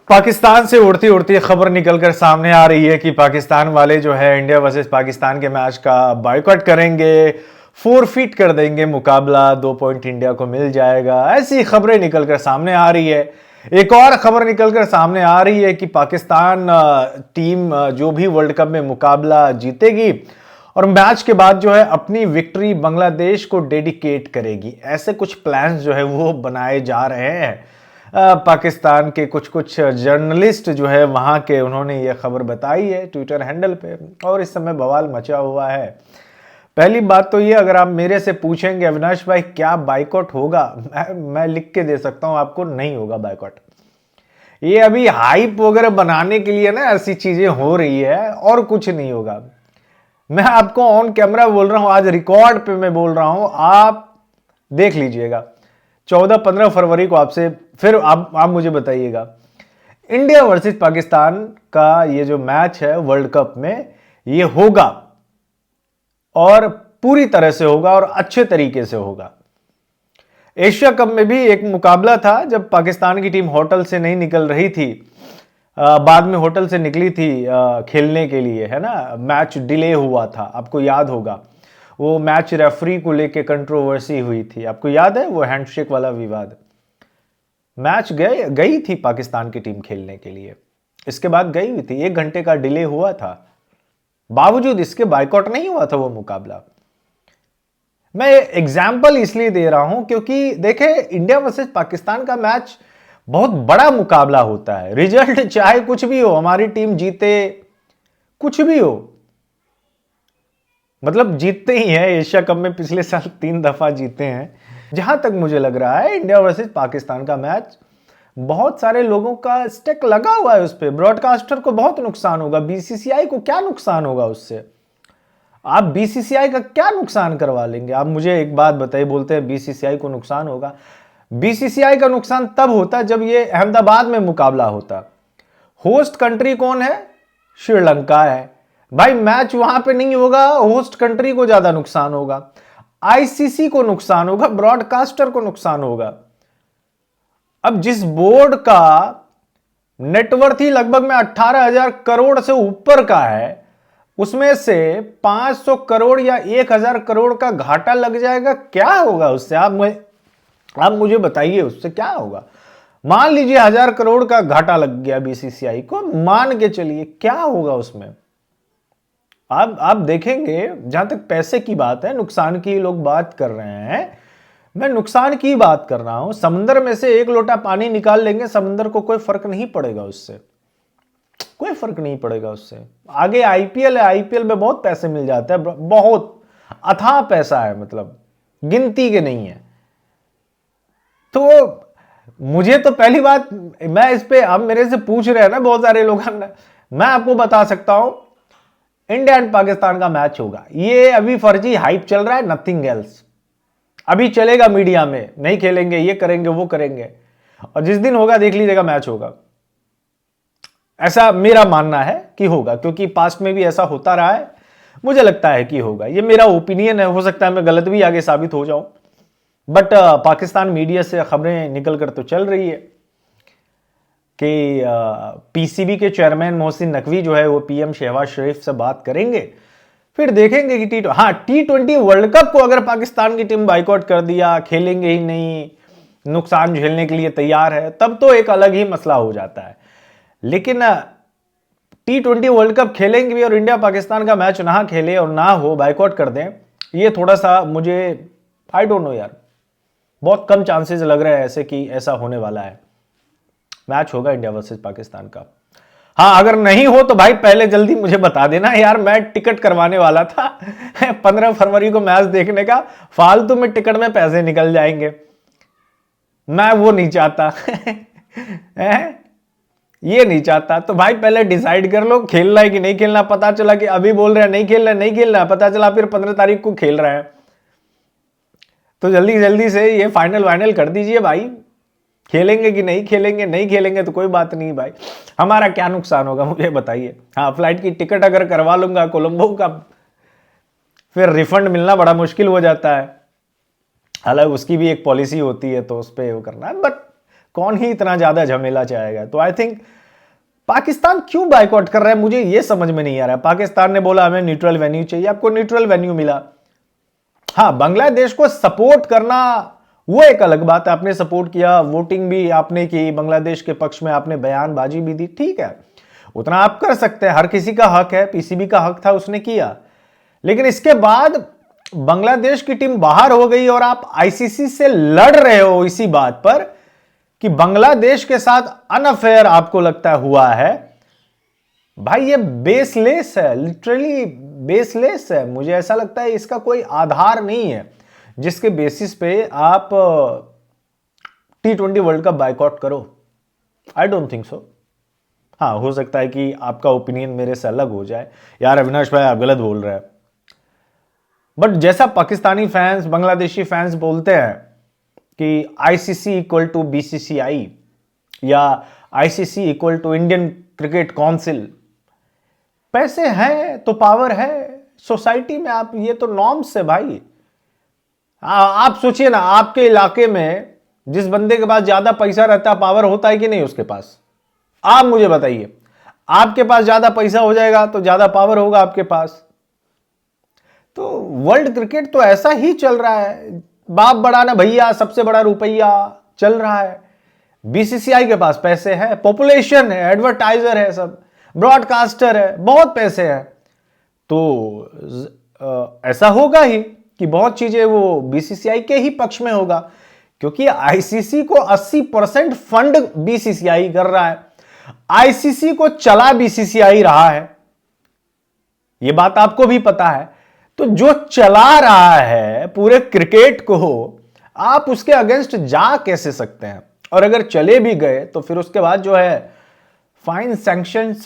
पाकिस्तान से उड़ती उड़ती खबर निकलकर सामने आ रही है कि पाकिस्तान वाले जो है इंडिया वर्सेस पाकिस्तान के मैच का बायकॉट करेंगे, फोरफीट कर देंगे मुकाबला, 2 पॉइंट इंडिया को मिल जाएगा। ऐसी खबरें निकलकर सामने आ रही है। एक और खबर निकलकर सामने आ रही है कि पाकिस्तान टीम जो भी वर्ल्ड कप में मुकाबला जीतेगी और मैच के बाद जो है अपनी विक्ट्री बांग्लादेश को डेडिकेट करेगी। ऐसे कुछ प्लान्स जो है वो बनाए जा रहे हैं। पाकिस्तान के कुछ कुछ जर्नलिस्ट जो है वहां के, उन्होंने ये खबर बताई है ट्विटर हैंडल पे, और इस समय बवाल मचा हुआ है। पहली बात तो ये, अगर आप मेरे से पूछेंगे अविनाश भाई क्या बाइकआउट होगा, मैं लिख के दे सकता हूं आपको, नहीं होगा बाइकआउट। ये अभी हाइप वगैरह बनाने के लिए ना ऐसी चीजें हो रही है, और कुछ नहीं होगा। मैं आपको ऑन कैमरा बोल रहा हूं, आज रिकॉर्ड पे मैं बोल रहा हूं, आप देख लीजिएगा 14-15 फरवरी को आपसे फिर आप मुझे बताइएगा। इंडिया वर्सेस पाकिस्तान का ये जो मैच है वर्ल्ड कप में, ये होगा और पूरी तरह से होगा और अच्छे तरीके से होगा। एशिया कप में भी एक मुकाबला था जब पाकिस्तान की टीम होटल से नहीं निकल रही थी, बाद में होटल से निकली थी खेलने के लिए, है ना। मैच डिले हुआ था, आपको याद होगा। वो मैच रेफरी को लेके कंट्रोवर्सी हुई थी, आपको याद है वो हैंडशेक वाला विवाद। मैच गई थी पाकिस्तान की टीम खेलने के लिए, इसके बाद गई हुई थी, 1 घंटे का डिले हुआ था, बावजूद इसके बायकॉट नहीं हुआ था वो मुकाबला। मैं एग्जाम्पल इसलिए दे रहा हूं क्योंकि देखे, इंडिया वर्सेस पाकिस्तान का मैच बहुत बड़ा मुकाबला होता है। रिजल्ट चाहे कुछ भी हो, हमारी टीम जीते, कुछ भी हो, मतलब जीतते ही है। एशिया कप में पिछले साल 3 दफा जीते हैं। जहां तक मुझे लग रहा है इंडिया वर्सेस पाकिस्तान का मैच, बहुत सारे लोगों का स्टेक लगा हुआ है उस पर। ब्रॉडकास्टर को बहुत नुकसान होगा, बीसीसीआई को क्या नुकसान होगा उससे? आप बीसीसीआई का क्या नुकसान करवा लेंगे? आप मुझे एक बात बताइए, बोलते हैं बीसीसीआई को नुकसान होगा। बीसीसीआई का नुकसान तब होता जब ये अहमदाबाद में मुकाबला होता। होस्ट कंट्री कौन है? श्रीलंका है। भाई मैच वहां पे नहीं होगा, होस्ट कंट्री को ज्यादा नुकसान होगा, आईसीसी को नुकसान होगा, ब्रॉडकास्टर को नुकसान होगा। अब जिस बोर्ड का नेटवर्थ ही लगभग में 18,000 करोड़ से ऊपर का है, उसमें से 500 करोड़ या 1,000 करोड़ का घाटा लग जाएगा, क्या होगा उससे? आप मुझे बताइए उससे क्या होगा। मान लीजिए 1,000 करोड़ का घाटा लग गया बीसीसीआई को, मान के चलिए, क्या होगा उसमें? आप देखेंगे, जहां तक पैसे की बात है, नुकसान की लोग बात कर रहे हैं, मैं नुकसान की बात कर रहा हूं। समुद्र में से 1 लोटा पानी निकाल लेंगे, समुद्र को कोई फर्क नहीं पड़ेगा उससे, कोई फर्क नहीं पड़ेगा उससे। आगे आईपीएल है, आईपीएल में बहुत पैसे मिल जाते हैं, बहुत अथाह पैसा है, मतलब गिनती के नहीं है। तो मुझे तो पहली बात, मैं इस पे, अब मेरे से पूछ रहे हैं ना बहुत सारे लोग, मैं आपको बता सकता हूं इंडिया एंड पाकिस्तान का मैच होगा। ये अभी फर्जी हाइप चल रहा है, नथिंग एल्स। अभी चलेगा मीडिया में, नहीं खेलेंगे, ये करेंगे, वो करेंगे, और जिस दिन होगा देख लीजिएगा मैच होगा। ऐसा मेरा मानना है कि होगा, क्योंकि पास्ट में भी ऐसा होता रहा है। मुझे लगता है कि होगा, ये मेरा ओपिनियन है, हो सकता है मैं गलत भी आगे साबित हो जाऊं, बट पाकिस्तान मीडिया से खबरें निकलकर तो चल रही है कि पीसीबी के चेयरमैन मोहसिन नकवी जो है वो पीएम शहबाज शरीफ से बात करेंगे, फिर देखेंगे कि T20 वर्ल्ड कप को अगर पाकिस्तान की टीम बाइकआउट कर दिया, खेलेंगे ही नहीं, नुकसान झेलने के लिए तैयार है, तब तो एक अलग ही मसला हो जाता है। लेकिन T20 वर्ल्ड कप खेलेंगे भी और इंडिया पाकिस्तान का मैच ना खेले और ना हो, बाइकआउट कर दें, ये थोड़ा सा मुझे, आई डोंट नो यार, बहुत कम चांसेस लग रहे हैं ऐसे कि ऐसा होने वाला है। मैच होगा इंडिया वर्सेस पाकिस्तान का। हाँ, अगर नहीं हो तो भाई पहले जल्दी मुझे बता देना यार, मैं टिकट करवाने वाला था 15 फरवरी को मैच देखने का, फालतू में टिकट में पैसे निकल जाएंगे, मैं वो नहीं चाहता ये नहीं चाहता। तो भाई पहले डिसाइड कर लो खेलना है कि नहीं खेलना। पता चला कि अभी बोल रहे हैं नहीं खेलना, नहीं खेलना, पता चला फिर 15 तारीख को खेल रहे हैं, तो जल्दी जल्दी से ये फाइनल कर दीजिए भाई। खेलेंगे कि नहीं खेलेंगे? नहीं खेलेंगे तो कोई बात नहीं भाई, हमारा क्या नुकसान होगा मुझे बताइए। हाँ, फ्लाइट की टिकट अगर करवा लूंगा कोलंबो का, फिर रिफंड मिलना बड़ा मुश्किल हो जाता है। हालांकि उसकी भी एक पॉलिसी होती है, तो उस पर वो करना है, बट कौन ही इतना ज्यादा झमेला चाहेगा। तो आई थिंक पाकिस्तान क्यों बायकॉट कर रहा है मुझे ये समझ में नहीं आ रहा है। पाकिस्तान ने बोला हमें न्यूट्रल वेन्यू चाहिए, आपको न्यूट्रल वेन्यू मिला। हाँ, बांग्लादेश को सपोर्ट करना वो एक अलग बात है, आपने सपोर्ट किया, वोटिंग भी आपने की, बांग्लादेश के पक्ष में आपने बयानबाजी भी दी, ठीक है, उतना आप कर सकते हैं, हर किसी का हक है, पीसीबी का हक था, उसने किया। लेकिन इसके बाद बांग्लादेश की टीम बाहर हो गई और आप आईसीसी से लड़ रहे हो इसी बात पर कि बांग्लादेश के साथ अनअफेयर आपको लगता है हुआ है। भाई ये बेसलेस है, लिटरली बेसलेस है। मुझे ऐसा लगता है इसका कोई आधार नहीं है जिसके बेसिस पे आप T20 वर्ल्ड कप बायकॉट करो। I don't think so. हाँ, हो सकता है कि आपका ओपिनियन मेरे से अलग हो जाए, यार अविनाश भाई आप गलत बोल रहे हैं, बट जैसा पाकिस्तानी फैंस, बांग्लादेशी फैंस बोलते हैं कि आईसीसी इक्वल टू बीसीसीआई या ICC equal to Indian cricket council, पैसे हैं तो पावर है सोसाइटी में। आप ये तो नॉर्म्स है भाई। आप सोचिए ना, आपके इलाके में जिस बंदे के पास ज्यादा पैसा रहता है, पावर होता है कि नहीं उसके पास? आप मुझे बताइए, आपके पास ज्यादा पैसा हो जाएगा तो ज्यादा पावर होगा आपके पास। तो वर्ल्ड क्रिकेट तो ऐसा ही चल रहा है, बाप बड़ा ना भैया, सबसे बड़ा रुपया चल रहा है। बीसीसीआई के पास पैसे है, पॉपुलेशन है, एडवर्टाइजर है, सब ब्रॉडकास्टर है, बहुत पैसे है। तो ऐसा होगा ही कि बहुत चीजें वो बीसीसीआई के ही पक्ष में होगा, क्योंकि आईसीसी को 80% फंड बीसीसीआई कर रहा है, आईसीसी को चला बीसीसीआई रहा है, यह बात आपको भी पता है। तो जो चला रहा है पूरे क्रिकेट को, आप उसके अगेंस्ट जा कैसे सकते हैं? और अगर चले भी गए तो फिर उसके बाद जो है फाइन सैंक्शंस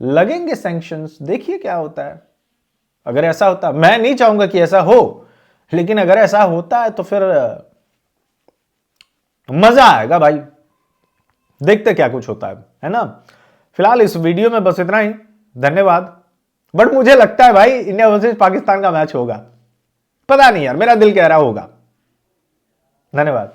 लगेंगे सैंक्शंस। देखिए क्या होता है। अगर ऐसा होता, मैं नहीं चाहूंगा कि ऐसा हो, लेकिन अगर ऐसा होता है तो फिर मजा आएगा भाई, देखते क्या कुछ होता है ना। फिलहाल इस वीडियो में बस इतना ही, धन्यवाद। बट मुझे लगता है भाई इंडिया वर्सेस पाकिस्तान का मैच होगा, पता नहीं यार, मेरा दिल कह रहा होगा। धन्यवाद।